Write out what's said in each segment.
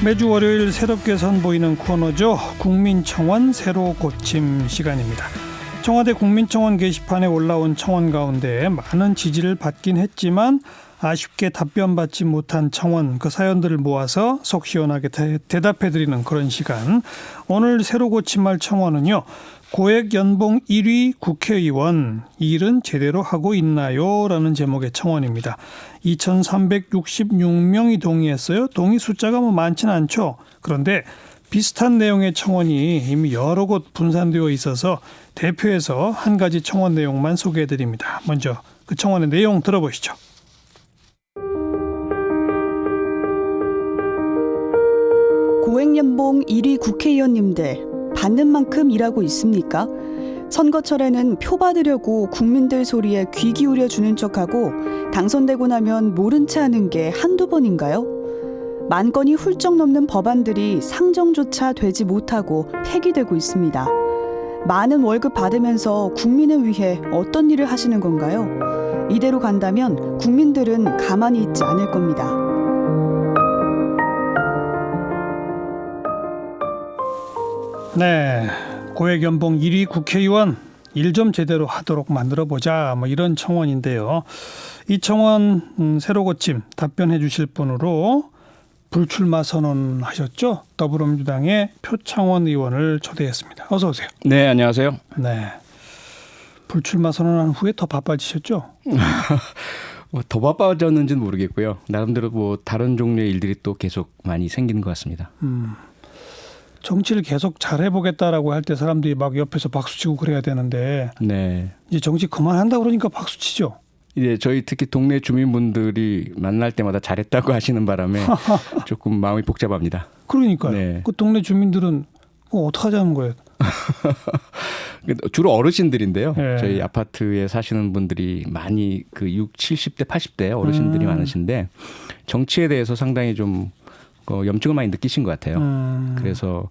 매주 월요일 새롭게 선보이는 코너죠. 국민청원 새로 고침 시간입니다. 청와대 국민청원 게시판에 올라온 청원 가운데 많은 지지를 받긴 했지만 아쉽게 답변받지 못한 청원, 그 사연들을 모아서 속 시원하게 대답해드리는 그런 시간. 오늘 새로 고침할 청원은요. 고액 연봉 1위 국회의원, 일은 제대로 하고 있나요? 라는 제목의 청원입니다. 2366명이 동의했어요. 동의 숫자가 많지는 않죠. 그런데 비슷한 내용의 청원이 이미 여러 곳 분산되어 있어서 대표해서 한 가지 청원 내용만 소개해드립니다. 먼저 그 청원의 내용 들어보시죠. 고액 연봉 1위 국회의원님들, 받는 만큼 일하고 있습니까? 선거철에는 표 받으려고 국민들 소리에 귀 기울여 주는 척하고 당선되고 나면 모른 체 하는 게 한두 번인가요? 만 건이 훌쩍 넘는 법안들이 상정조차 되지 못하고 폐기되고 있습니다. 많은 월급 받으면서 국민을 위해 어떤 일을 하시는 건가요? 이대로 간다면 국민들은 가만히 있지 않을 겁니다. 네, 고액 연봉 1위 국회의원 일 좀 제대로 하도록 만들어보자, 이런 청원인데요. 이 청원 새로 고침 답변해 주실 분으로 불출마 선언하셨죠? 더불어민주당의 표창원 의원을 초대했습니다. 어서 오세요. 네, 안녕하세요. 네, 불출마 선언한 후에 더 바빠지셨죠? 더 바빠졌는지는 모르겠고요. 나름대로 다른 종류의 일들이 또 계속 많이 생기는 것 같습니다. 정치를 계속 잘해보겠다라고 할 때 사람들이 막 옆에서 박수치고 그래야 되는데 네. 이제 정치 그만한다 그러니까 박수치죠. 이제 저희 특히 동네 주민분들이 만날 때마다 잘했다고 하시는 바람에 조금 마음이 복잡합니다. 그러니까요. 네. 그 동네 주민들은 어떡하자는 거예요? 주로 어르신들인데요. 네. 저희 아파트에 사시는 분들이 많이 그 60, 70대, 80대 어르신들이 많으신데 정치에 대해서 상당히 좀 염증을 많이 느끼신 것 같아요. 그래서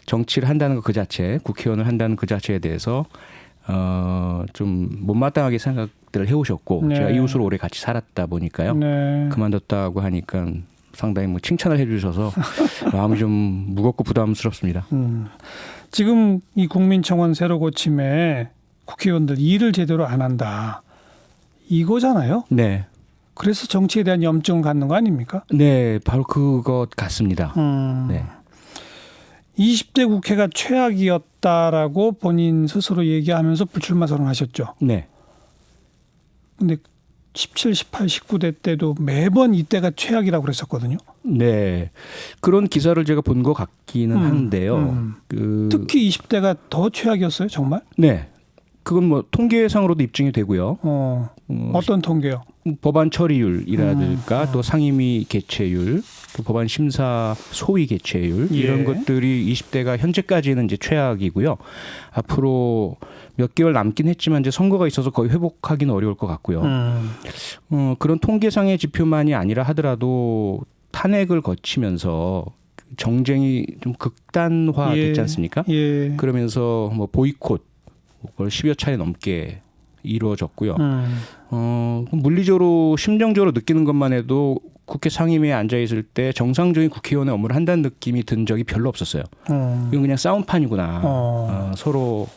정치를 한다는 것 그 자체, 국회의원을 한다는 그 자체에 대해서 좀 못마땅하게 생각들을 해오셨고 네. 제가 이웃으로 오래 같이 살았다 보니까요. 네. 그만뒀다고 하니까 상당히 칭찬을 해주셔서 마음이 좀 무겁고 부담스럽습니다. 지금 이 국민청원 새로 고침에 국회의원들 일을 제대로 안 한다. 이거잖아요. 네. 그래서 정치에 대한 염증을 갖는 거 아닙니까? 네, 바로 그것 같습니다. 네. 20대 국회가 최악이었다라고 본인 스스로 얘기하면서 불출마 선언하셨죠. 네. 근데 17, 18, 19대 때도 매번 이때가 최악이라고 그랬었거든요. 네. 그런 기사를 제가 본 것 같기는 한데요. 특히 20대가 더 최악이었어요, 정말? 네. 그건 통계상으로도 입증이 되고요. 어떤 통계요? 법안 처리율이라든가 또 상임위 개최율, 또 법안 심사 소위 개최율 이런 것들이 20대가 현재까지는 이제 최악이고요. 앞으로 몇 개월 남긴 했지만 이제 선거가 있어서 거의 회복하기는 어려울 것 같고요. 그런 통계상의 지표만이 아니라 하더라도 탄핵을 거치면서 정쟁이 좀 극단화됐지 않습니까? 그러면서 보이콧 그걸 10여 차례 넘게 이루어졌고요. 물리적으로 심정적으로 느끼는 것만 해도 국회 상임위에 앉아 있을 때 정상적인 국회의원의 업무를 한다는 느낌이 든 적이 별로 없었어요. 이건 그냥 싸움판이구나. 서로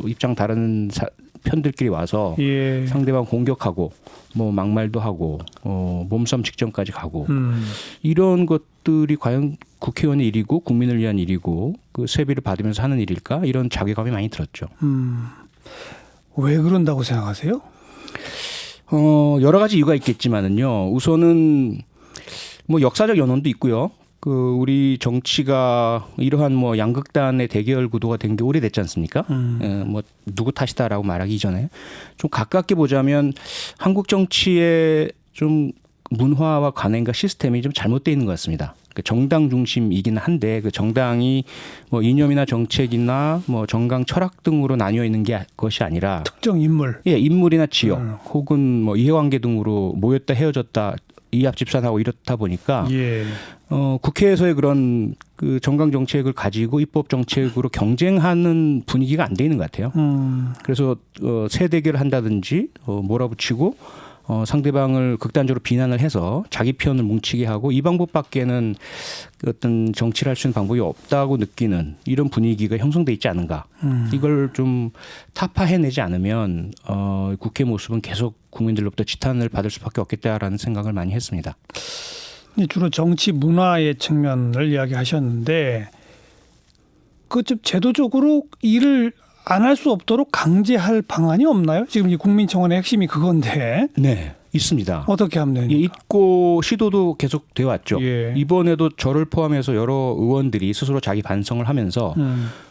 입장 다른 편들끼리 와서 상대방 공격하고 막말도 하고 몸싸움 직전까지 가고 이런 것들이 과연 국회의원의 일이고 국민을 위한 일이고 그 세비를 받으면서 하는 일일까? 이런 자괴감이 많이 들었죠. 왜 그런다고 생각하세요? 여러 가지 이유가 있겠지만은요. 우선은 역사적 연원도 있고요. 우리 정치가 이러한 양극단의 대결 구도가 된 게 오래됐지 않습니까? 누구 탓이다라고 말하기 이전에 좀 가깝게 보자면 한국 정치의 좀 문화와 관행과 시스템이 좀 잘못되어 있는 것 같습니다. 정당 중심이긴 한데 그 정당이 이념이나 정책이나 정강 철학 등으로 나뉘어 있는 것이 아니라 특정 인물, 인물이나 지역 혹은 이해관계 등으로 모였다 헤어졌다 이합집산하고 이렇다 보니까 국회에서의 그런 그 정강 정책을 가지고 입법 정책으로 경쟁하는 분위기가 안 돼 있는 것 같아요. 그래서 새 대결을 한다든지 몰아붙이고 상대방을 극단적으로 비난을 해서 자기 편을 뭉치게 하고 이 방법밖에는 어떤 정치를 할 수 있는 방법이 없다고 느끼는 이런 분위기가 형성돼 있지 않은가. 이걸 좀 타파해내지 않으면 국회 모습은 계속 국민들로부터 지탄을 받을 수밖에 없겠다라는 생각을 많이 했습니다. 주로 정치 문화의 측면을 이야기하셨는데 좀 제도적으로 일을 안 할 수 없도록 강제할 방안이 없나요? 지금 이 국민청원의 핵심이 그건데. 네, 있습니다. 어떻게 하면 됩니까? 있고 시도도 계속 되어 왔죠. 예. 이번에도 저를 포함해서 여러 의원들이 스스로 자기 반성을 하면서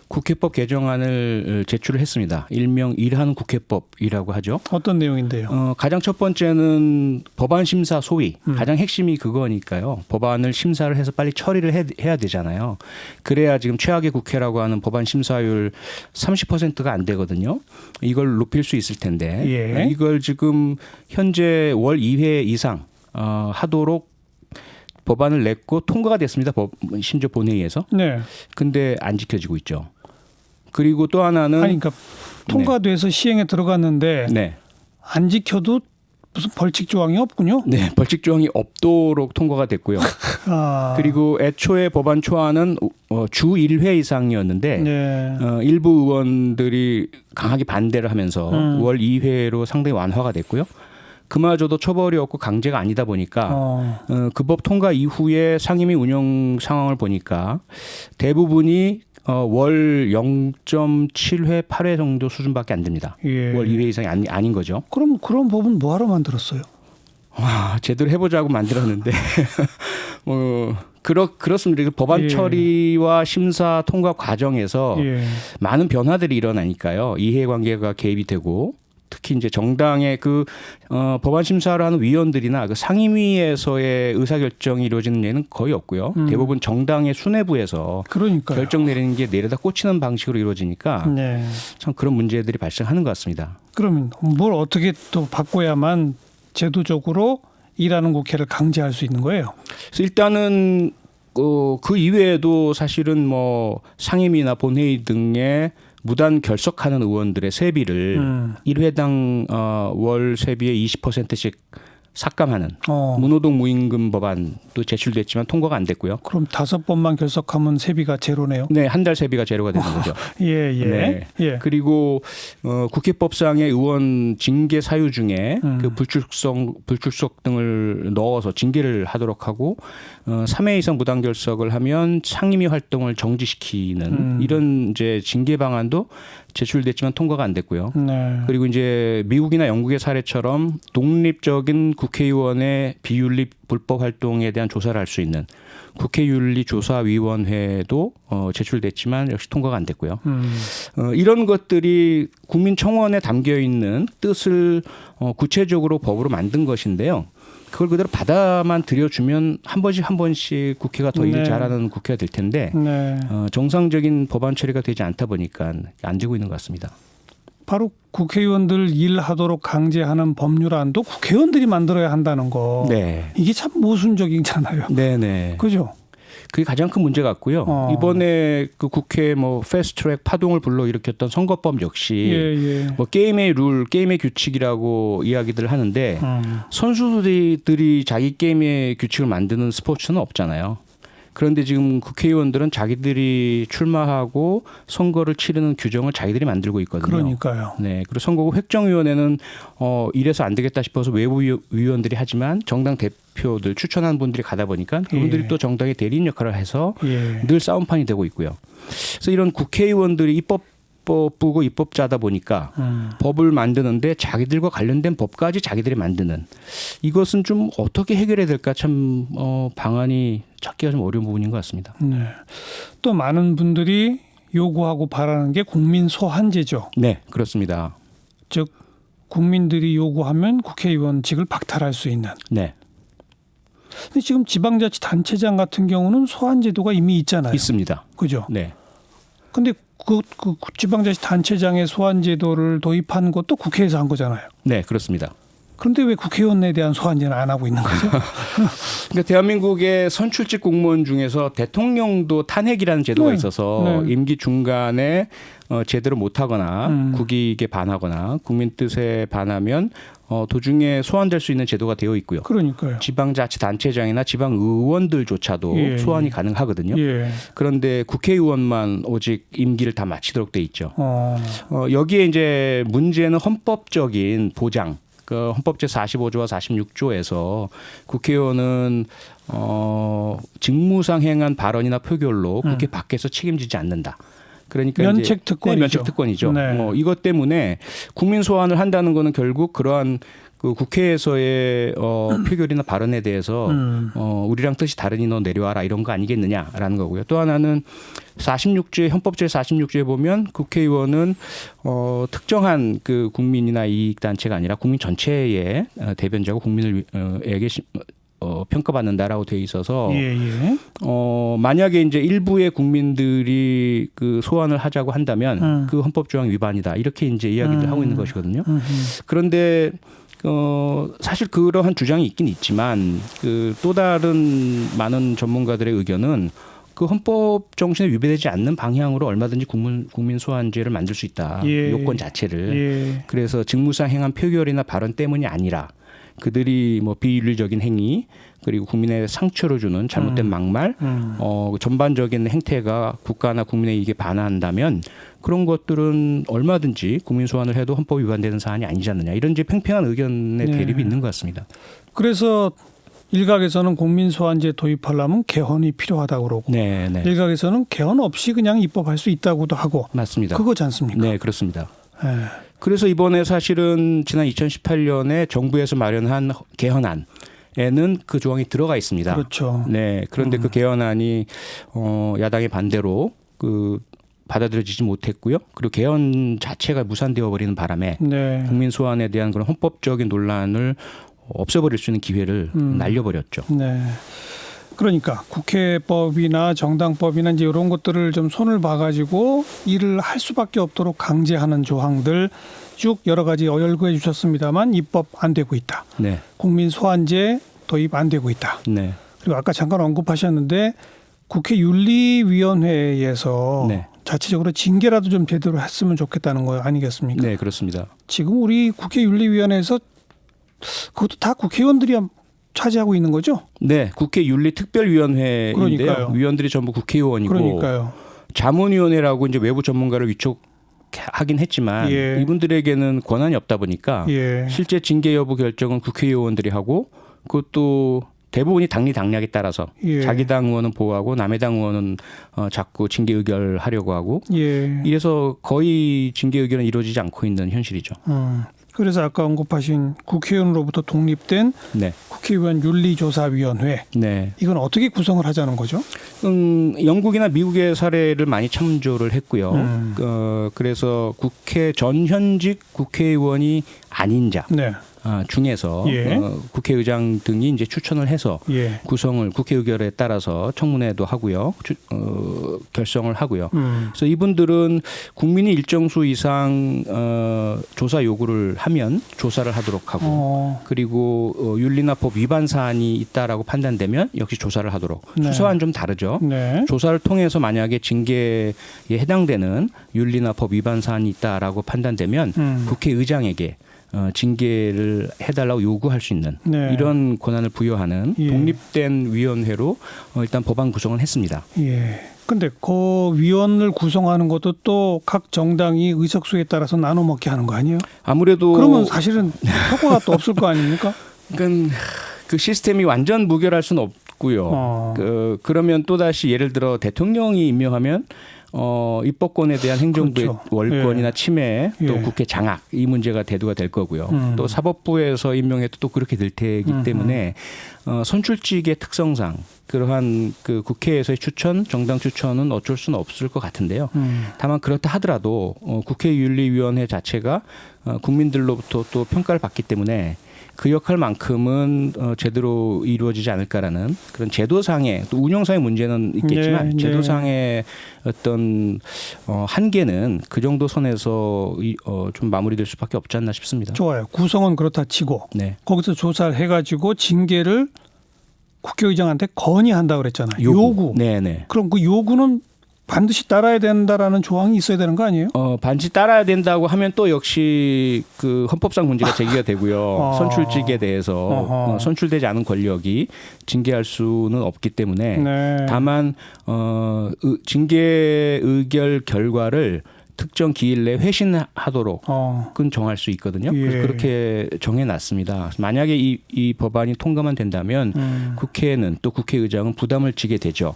국회법 개정안을 제출을 했습니다. 일명 일하는 국회법이라고 하죠. 어떤 내용인데요? 가장 첫 번째는 법안 심사 소위 가장 핵심이 그거니까요. 법안을 심사를 해서 빨리 처리를 해야 되잖아요. 그래야 지금 최악의 국회라고 하는 법안 심사율 30%가 안 되거든요. 이걸 높일 수 있을 텐데 예. 이걸 지금 현재 월 2회 이상 하도록 법안을 냈고 통과가 됐습니다. 심지어 본회의에서. 네. 근데 안 지켜지고 있죠. 그리고 또 하나는 아니 그러니까 통과돼서 시행에 들어갔는데 네. 안 지켜도 무슨 벌칙 조항이 없군요. 네, 벌칙 조항이 없도록 통과가 됐고요. 그리고 애초에 법안 초안은 주 1회 이상이었는데 네. 일부 의원들이 강하게 반대를 하면서 월 2회로 상당히 완화가 됐고요. 그마저도 처벌이 없고 강제가 아니다 보니까 그 법 통과 이후에 상임위 운영 상황을 보니까 대부분이 월 0.7회, 8회 정도 수준밖에 안 됩니다. 예. 월 2회 이상이 아닌 거죠. 그럼 그런 법은 뭐하러 만들었어요? 제대로 해보자고 만들었는데 그렇습니다. 법안 예. 처리와 심사 통과 과정에서 예. 많은 변화들이 일어나니까요. 이해관계가 개입이 되고 특히 이제 정당의 법안 심사를 하는 위원들이나 그 상임위에서의 의사결정이 이루어지는 예는 거의 없고요. 대부분 정당의 수뇌부에서 그러니까요. 결정 내리는 게 내려다 꽂히는 방식으로 이루어지니까 네. 참 그런 문제들이 발생하는 것 같습니다. 그러면 뭘 어떻게 또 바꿔야만 제도적으로 일하는 국회를 강제할 수 있는 거예요? 그래서 일단은 그 이외에도 사실은 뭐 상임위나 본회의 등의 무단 결석하는 의원들의 세비를 1회당 월 세비의 20%씩 삭감하는 무노동 무임금 법안도 제출됐지만 통과가 안 됐고요. 그럼 5번만 결석하면 세비가 제로네요? 네, 한 달 세비가 제로가 되는 거죠. 예. 네. 예. 그리고 국회법상의 의원 징계 사유 중에 그 불출석 등을 넣어서 징계를 하도록 하고 3회 이상 무단 결석을 하면 상임위 활동을 정지시키는 이런 이제 징계 방안도 제출됐지만 통과가 안 됐고요. 네. 그리고 이제 미국이나 영국의 사례처럼 독립적인 국회의원의 비윤리 불법 활동에 대한 조사를 할 수 있는 국회윤리조사위원회도 제출됐지만 역시 통과가 안 됐고요. 이런 것들이 국민청원에 담겨 있는 뜻을 구체적으로 법으로 만든 것인데요. 그걸 그대로 받아만 들여주면 한 번씩 국회가 더 일을 잘하는 국회가 될 텐데 정상적인 법안 처리가 되지 않다 보니까 안 되고 있는 것 같습니다. 바로 국회의원들 일하도록 강제하는 법률안도 국회의원들이 만들어야 한다는 거. 네. 이게 참 모순적이잖아요. 네네. 그죠? 그게 가장 큰 문제 같고요. 이번에 그 국회 패스트트랙 파동을 불러일으켰던 선거법 역시 뭐 게임의 룰, 게임의 규칙이라고 이야기들 하는데 선수들이 자기 게임의 규칙을 만드는 스포츠는 없잖아요. 그런데 지금 국회의원들은 자기들이 출마하고 선거를 치르는 규정을 자기들이 만들고 있거든요. 그러니까요. 네. 그리고 선거구 획정위원회는 이래서 안 되겠다 싶어서 외부 위원들이 하지만 정당 대표들 추천한 분들이 가다 보니까 그분들이 또 정당의 대리인 역할을 해서 늘 싸움판이 되고 있고요. 그래서 이런 국회의원들이 입법부고 입법자다 보니까 법을 만드는데 자기들과 관련된 법까지 자기들이 만드는 이것은 좀 어떻게 해결해야 될까 참 방안이 찾기가 좀 어려운 부분인 것 같습니다. 네. 또 많은 분들이 요구하고 바라는 게 국민 소환제죠. 네, 그렇습니다. 즉 국민들이 요구하면 국회의원직을 박탈할 수 있는. 네. 근데 지금 지방자치단체장 같은 경우는 소환제도가 이미 있잖아요. 있습니다. 그죠? 네. 근데 그 지방자치단체장의 소환제도를 도입한 것도 국회에서 한 거잖아요. 네, 그렇습니다. 그런데 왜 국회의원에 대한 소환제는 안 하고 있는 거죠? 그러니까 대한민국의 선출직 공무원 중에서 대통령도 탄핵이라는 제도가 있어서 임기 중간에 제대로 못하거나 국익에 반하거나 국민 뜻에 반하면 도중에 소환될 수 있는 제도가 되어 있고요. 그러니까요. 지방자치단체장이나 지방의원들조차도 예, 소환이 예. 가능하거든요. 예. 그런데 국회의원만 오직 임기를 다 마치도록 돼 있죠. 어. 여기에 이제 문제는 헌법적인 보장. 그 헌법제 45조와 46조에서 국회의원은 직무상 행한 발언이나 표결로 국회 밖에서 책임지지 않는다. 그러니까 면책 특권이죠. 네, 면책 특권이죠. 네. 이것 때문에 국민 소환을 한다는 거는 결국 그러한 그 국회에서의 표결이나 발언에 대해서 우리랑 뜻이 다르니 너 내려와라 이런 거 아니겠느냐라는 거고요. 또 하나는 46조의 헌법제 46조에 보면 국회의원은 특정한 그 국민이나 이익 단체가 아니라 국민 전체의 대변자고 국민에게 평가받는다라고 되어 있어서 예, 예. 만약에 이제 일부의 국민들이 그 소환을 하자고 한다면 그 헌법 조항 위반이다 이렇게 이제 이야기를 하고 있는 것이거든요. 그런데 사실 그러한 주장이 있긴 있지만 그 또 다른 많은 전문가들의 의견은 그 헌법 정신에 위배되지 않는 방향으로 얼마든지 국민 소환제를 만들 수 있다. 예. 요건 자체를. 예. 그래서 직무상 행한 표결이나 발언 때문이 아니라 그들이 뭐 비윤리적인 행위 그리고 국민의 상처를 주는 잘못된 막말 전반적인 행태가 국가나 국민의 이익에 반한다면 그런 것들은 얼마든지 국민 소환을 해도 헌법 위반되는 사안이 아니지 않느냐 이런 이제 팽팽한 의견의 네. 대립이 있는 것 같습니다. 그래서 일각에서는 국민 소환제 도입하려면 개헌이 필요하다고 그러고 네, 네. 일각에서는 개헌 없이 그냥 입법할 수 있다고도 하고 맞습니다. 그거지 않습니까? 네, 그렇습니다. 예. 그래서 이번에 사실은 지난 2018년에 정부에서 마련한 개헌안에는 그 조항이 들어가 있습니다. 그렇죠. 네, 그런데 그 개헌안이 야당의 반대로 그 받아들여지지 못했고요. 그리고 개헌 자체가 무산되어 버리는 바람에 네. 국민 소환에 대한 그런 헌법적인 논란을 없애버릴 수 있는 기회를 날려버렸죠. 네. 그러니까 국회법이나 정당법이나 이제 이런 것들을 좀 손을 봐가지고 일을 할 수밖에 없도록 강제하는 조항들 쭉 여러 가지 열거해 주셨습니다만 입법 안 되고 있다. 네, 국민 소환제 도입 안 되고 있다. 네, 그리고 아까 잠깐 언급하셨는데 국회 윤리위원회에서 네. 자체적으로 징계라도 좀 제대로 했으면 좋겠다는 거 아니겠습니까? 네, 그렇습니다. 지금 우리 국회 윤리위원회에서 그것도 다 국회의원들이 차지하고 있는 거죠? 네, 국회 윤리특별위원회인데요. 그러니까요. 위원들이 전부 국회의원이고 그러니까요. 자문위원회라고 이제 외부 전문가를 위촉하긴 했지만 예. 이분들에게는 권한이 없다 보니까 예. 실제 징계 여부 결정은 국회의원들이 하고 그것도 대부분이 당리당략에 따라서 예. 자기 당 의원은 보호하고 남의 당 의원은 자꾸 징계 의결하려고 하고 예. 이래서 거의 징계 의결은 이루어지지 않고 있는 현실이죠. 그래서 아까 언급하신 국회의원으로부터 독립된 네, 국회의원 윤리조사위원회 네. 이건 어떻게 구성을 하자는 거죠? 영국이나 미국의 사례를 많이 참조를 했고요. 그래서 전현직 국회의원이 아닌 자 네. 중에서 예. 국회의장 등이 이제 추천을 해서 예. 구성을 국회 의결에 따라서 청문회도 하고요, 결성을 하고요. 그래서 이분들은 국민이 일정수 이상 조사 요구를 하면 조사를 하도록 하고 그리고 윤리나 법 위반 사안이 있다라고 판단되면 역시 조사를 하도록 네. 수사와는 좀 다르죠. 네. 조사를 통해서 만약에 징계에 해당되는 윤리나 법 위반 사안이 있다라고 판단되면 국회의장에게 징계를 해달라고 요구할 수 있는 네. 이런 권한을 부여하는 예. 독립된 위원회로 일단 법안 구성을 했습니다. 예. 근데 그 위원을 구성하는 것도 또 각 정당이 의석수에 따라서 나눠 먹게 하는 거 아니에요? 아무래도 그러면 사실은 효과가 또 없을 거 아닙니까? 그러니까 그 시스템이 완전 무결할 수는 없고요. 그러면 또 다시 예를 들어 대통령이 임명하면 입법권에 대한 행정부의 그렇죠. 월권이나 예. 침해 또 예. 국회 장악 이 문제가 대두가 될 거고요. 또 사법부에서 임명해도 또 그렇게 될 테이기 때문에 선출직의 특성상 그러한 그 국회에서의 추천, 정당 추천은 어쩔 수는 없을 것 같은데요. 다만 그렇다 하더라도 국회윤리위원회 자체가 국민들로부터 또 평가를 받기 때문에 그 역할만큼은 제대로 이루어지지 않을까라는 그런 제도상의 또 운영상의 문제는 있겠지만 네, 제도상의 어떤 한계는 그 정도 선에서 좀 마무리될 수밖에 없지 않나 싶습니다. 좋아요. 구성은 그렇다 치고 네. 거기서 조사를 해가지고 징계를 국회의장한테 건의한다 그랬잖아요. 요구. 네네. 그럼 그 요구는 반드시 따라야 된다라는 조항이 있어야 되는 거 아니에요? 반드시 따라야 된다고 하면 또 역시 그 헌법상 문제가 제기가 되고요. 선출직에 대해서 선출되지 않은 권력이 징계할 수는 없기 때문에 네. 다만 징계 의결 결과를 특정 기일 내에 회신하도록 은 정할 수 있거든요. 예. 그래서 그렇게 정해놨습니다. 만약에 이 법안이 통과만 된다면 국회는 또 국회의장은 부담을 지게 되죠.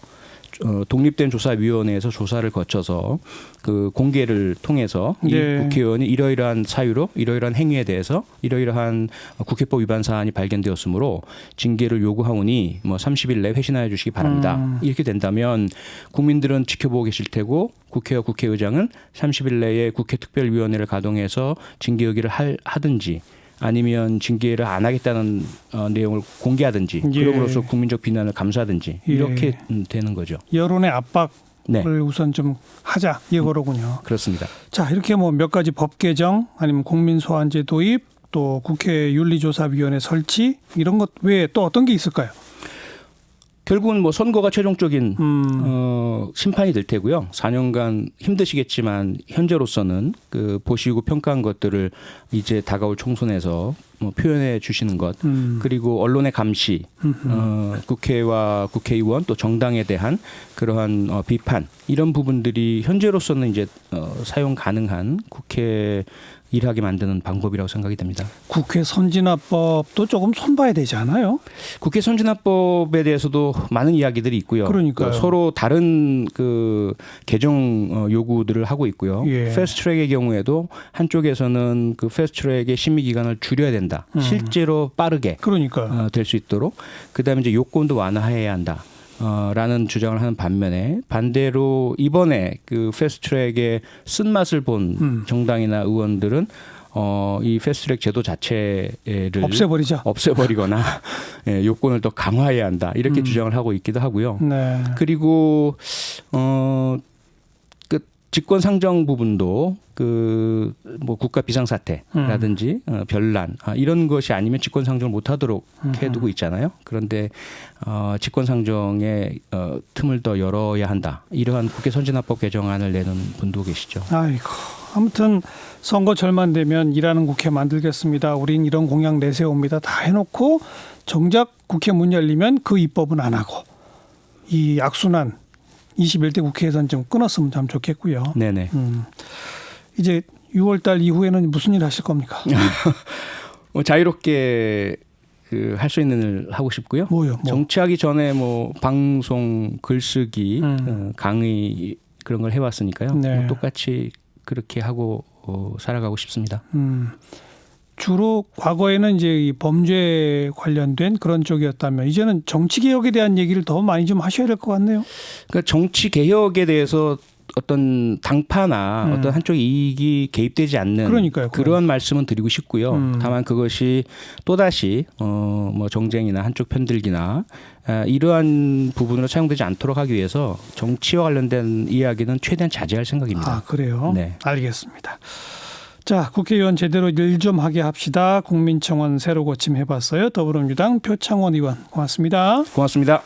독립된 조사위원회에서 조사를 거쳐서 그 공개를 통해서 이 네. 국회의원이 이러이러한 사유로 이러이러한 행위에 대해서 이러이러한 국회법 위반 사안이 발견되었으므로 징계를 요구하오니 뭐 30일 내에 회신하여 주시기 바랍니다. 이렇게 된다면 국민들은 지켜보고 계실 테고 국회와 국회의장은 30일 내에 국회특별위원회를 가동해서 징계 의결을 하든지 아니면 징계를 안 하겠다는 내용을 공개하든지 예. 그럼으로써 국민적 비난을 감수하든지 예. 이렇게 되는 거죠. 여론의 압박을 네. 우선 좀 하자 이거로군요. 그렇습니다. 자, 이렇게 뭐 몇 가지 법 개정 아니면 국민 소환제 도입 또 국회 윤리조사위원회 설치 이런 것 외에 또 어떤 게 있을까요? 결국은 뭐 선거가 최종적인 심판이 될 테고요. 4년간 힘드시겠지만 현재로서는 그 보시고 평가한 것들을 이제 다가올 총선에서 뭐 표현해 주시는 것 그리고 언론의 감시, 국회와 국회의원 또 정당에 대한 그러한 비판 이런 부분들이 현재로서는 이제 사용 가능한 국회 일하게 만드는 방법이라고 생각이 됩니다. 국회 선진화법도 조금 손봐야 되지 않아요? 국회 선진화법에 대해서도 많은 이야기들이 있고요. 그러니까요. 서로 다른 그 개정 요구들을 하고 있고요. 예. 패스트트랙의 경우에도 한쪽에서는 그 패스트트랙의 심의 기간을 줄여야 된다. 실제로 빠르게 그러니까 될 수 있도록 그다음에 이제 요건도 완화해야 한다. 라는 주장을 하는 반면에 반대로 이번에 그 패스트트랙의 쓴맛을 본 정당이나 의원들은 이 패스트트랙 제도 자체를 없애버리거나 예, 요건을 더 강화해야 한다 이렇게 주장을 하고 있기도 하고요. 네. 그리고 그 직권 상정 부분도 그 뭐 국가 비상사태라든지 별난 이런 것이 아니면 직권 상정을 못하도록 해두고 있잖아요. 그런데 직권 상정의 틈을 더 열어야 한다. 이러한 국회 선진화법 개정안을 내는 분도 계시죠. 아이고. 아무튼 선거철만 되면 일하는 국회 만들겠습니다. 우린 이런 공약 내세웁니다. 다 해놓고 정작 국회 문 열리면 그 입법은 안 하고 이 악순환 21대 국회에서는 좀 끊었으면 참 좋겠고요. 네네. 이제 6월 달 이후에는 무슨 일 하실 겁니까? 자유롭게 할 수 있는 일 하고 싶고요. 뭐요? 정치하기 전에 뭐 방송, 글쓰기, 강의 그런 걸 해왔으니까요. 네. 뭐 똑같이 그렇게 하고 살아가고 싶습니다. 주로 과거에는 이제 이 범죄 관련된 그런 쪽이었다면 이제는 정치 개혁에 대한 얘기를 더 많이 좀 하셔야 될 것 같네요. 그러니까 정치 개혁에 대해서 어떤 당파나 어떤 한쪽 이익이 개입되지 않는 그러니까요. 그런 말씀은 드리고 싶고요. 다만 그것이 또다시 뭐 정쟁이나 한쪽 편들기나 이러한 부분으로 사용되지 않도록 하기 위해서 정치와 관련된 이야기는 최대한 자제할 생각입니다. 아, 그래요? 네. 알겠습니다. 자, 국회의원 제대로 일 좀 하게 합시다. 국민청원 새로 고침해봤어요. 더불어민주당 표창원 의원 고맙습니다. 고맙습니다.